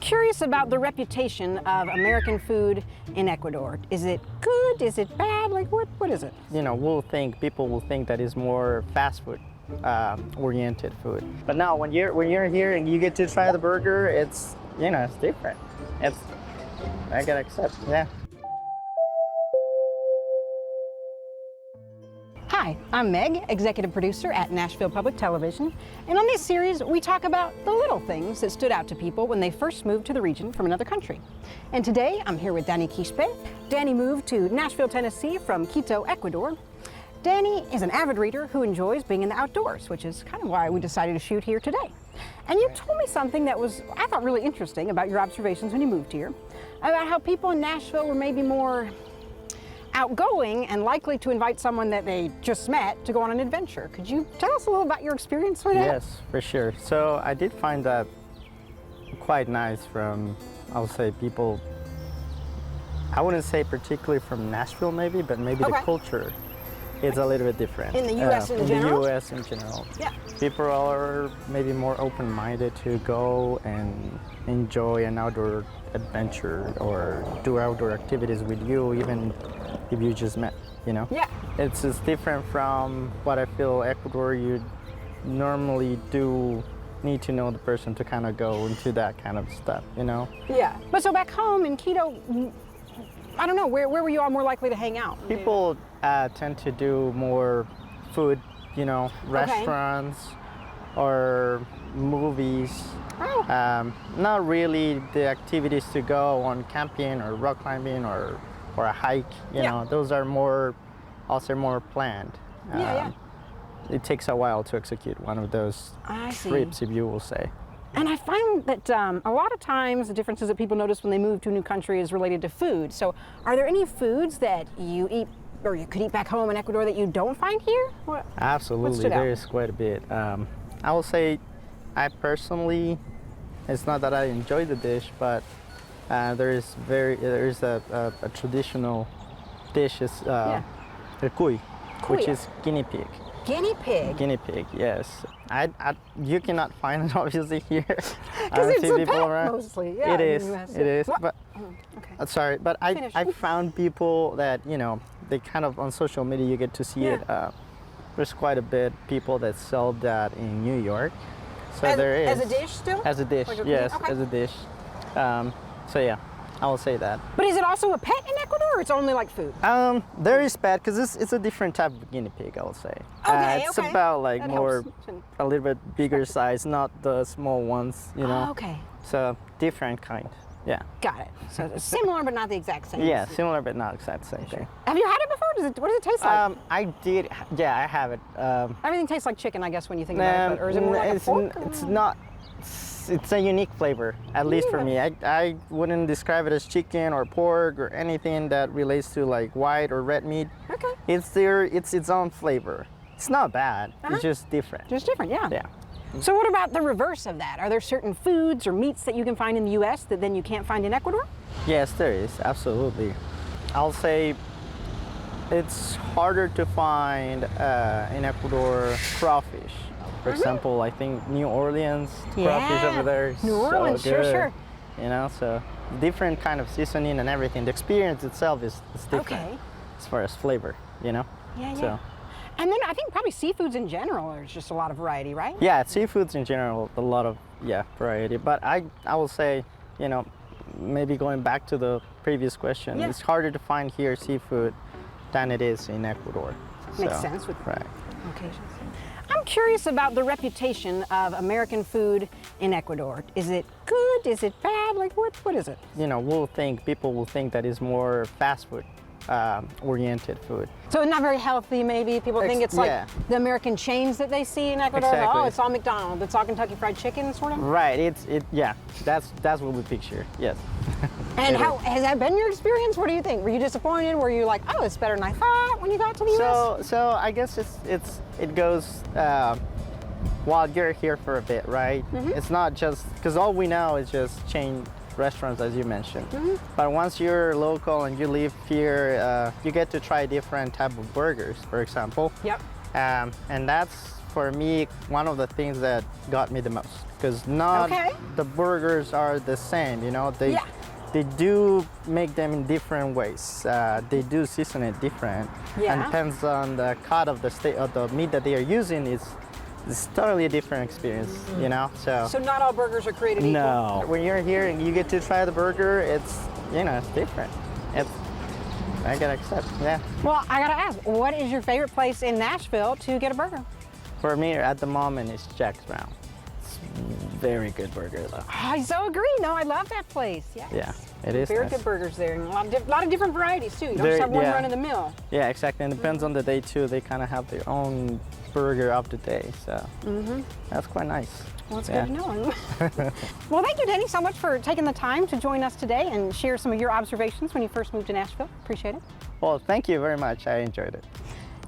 curious about the reputation of American food in Ecuador. Is it good? Is it bad? Like what is it? You know, people will think that it's more fast food oriented food. But now when you're here and you get to try the burger, it's different. I gotta accept, yeah. Hi, I'm Meg, executive producer at Nashville Public Television, and on this series we talk about the little things that stood out to people when they first moved to the region from another country. And today I'm here with Danny Quishpe. Danny moved to Nashville, Tennessee from Quito, Ecuador. Danny is an avid reader who enjoys being in the outdoors, which is kind of why we decided to shoot here today. And you told me something that I thought really interesting about your observations when you moved here, about how people in Nashville were maybe more outgoing and likely to invite someone that they just met to go on an adventure. Could you tell us a little about your experience with that? Yes, for sure. So I did find that quite nice from, I would say, people, I wouldn't say particularly from Nashville maybe, but maybe the culture is a little bit different. In the U.S. in general? In the U.S. in general. Yeah. People are maybe more open-minded to go and enjoy an outdoor adventure or do outdoor activities with you, even if you just met, Yeah. It's just different from what I feel Ecuador, you normally do need to know the person to kind of go into that kind of stuff, Yeah. But so back home in Quito, I don't know, where were you all more likely to hang out? People tend to do more food, restaurants or movies. Oh. Not really the activities to go on camping or rock climbing or a hike, those are more planned. Yeah. It takes a while to execute one of those trips, if you will say. And I find that a lot of times the differences that people notice when they move to a new country is related to food. So are there any foods that you eat or you could eat back home in Ecuador that you don't find here? Absolutely, there is quite a bit. I will say I personally, it's not that I enjoy the dish, but there is a traditional dish, is el cuy, which is guinea pig. Guinea pig? Guinea pig, yes. You cannot find it obviously here. Because it's a pet mostly. Yeah, it is. But okay. Sorry, but I found people that, they kind of on social media you get to see it. There's quite a bit people that sell that in New York. So as a dish still? As a dish, yes, as a dish. So yeah, I will say that. But is it also a pet in Ecuador, or it's only like food? There is pet, because it's a different type of guinea pig, I will say. It's about like that a little bit bigger size, not the small ones, Oh, okay. So different kind, yeah. Got it. So it's similar but not the exact same. Yeah, similar but not exact same thing. Have you had it before? What does it taste like? I did, yeah, I have it. Everything tastes like chicken, I guess, when you think about it, or is it more like a pork? It's not. It's a unique flavor, at least for me. I wouldn't describe it as chicken or pork or anything that relates to like white or red meat. Okay. It's its own flavor. It's not bad. It's just different. Just different, yeah. Yeah. So what about the reverse of that? Are there certain foods or meats that you can find in the U.S. that then you can't find in Ecuador? Yes, there is, absolutely. I'll say it's harder to find in Ecuador crawfish. For example, I think New Orleans crawfish over there is New Orleans, so good. sure. So different kind of seasoning and everything. The experience itself is different as far as flavor, Yeah. So. And then I think probably seafoods in general, there's just a lot of variety, right? Yeah, seafoods in general, a lot of variety. But I will say, maybe going back to the previous question, it's harder to find here seafood than it is in Ecuador. Makes sense with locations. I'm curious about the reputation of American food in Ecuador. Is it good? Is it bad? Like what is it? People will think that it's more fast food oriented food. So it's not very healthy maybe? People think it's like the American chains that they see in Ecuador? Exactly. Oh, it's all McDonald's, it's all Kentucky Fried Chicken sort of? Right, that's what we picture, yes. And how has that been your experience? What do you think? Were you disappointed? Were you like, oh, it's better than I thought when you got to the U.S.? So I guess it goes while you're here for a bit, right? It's not just, because all we know is just chain restaurants, as you mentioned. But once you're local and you live here, you get to try different type of burgers, for example. Yep. And that's for me, one of the things that got me the most, because not the burgers are the same, you know. They do make them in different ways. They do season it different, and depends on the cut of the steak of the meat that they are using. It's totally a different experience, you know. So not all burgers are created equal. No, when you're here and you get to try the burger, it's, you know, it's different. I gotta accept, yeah. Well, I gotta ask, what is your favorite place in Nashville to get a burger? For me, at the moment, it's Jack's Brown. It's very good burger, though. I so agree. No, I love that place. Yes. Yeah, it is very nice. Good burgers there, and a lot of different varieties too. You don't just have one run of the mill. Yeah, exactly. And it depends on the day too. They kind of have their own burger of the day, so that's quite nice. Well, it's good to know. Well, thank you, Danny, so much for taking the time to join us today and share some of your observations when you first moved to Nashville. Appreciate it. Well, thank you very much. I enjoyed it.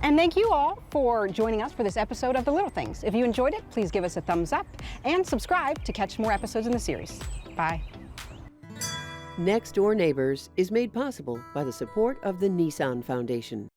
And thank you all for joining us for this episode of The Little Things. If you enjoyed it, please give us a thumbs up and subscribe to catch more episodes in the series. Bye. Next Door Neighbors is made possible by the support of the Nissan Foundation.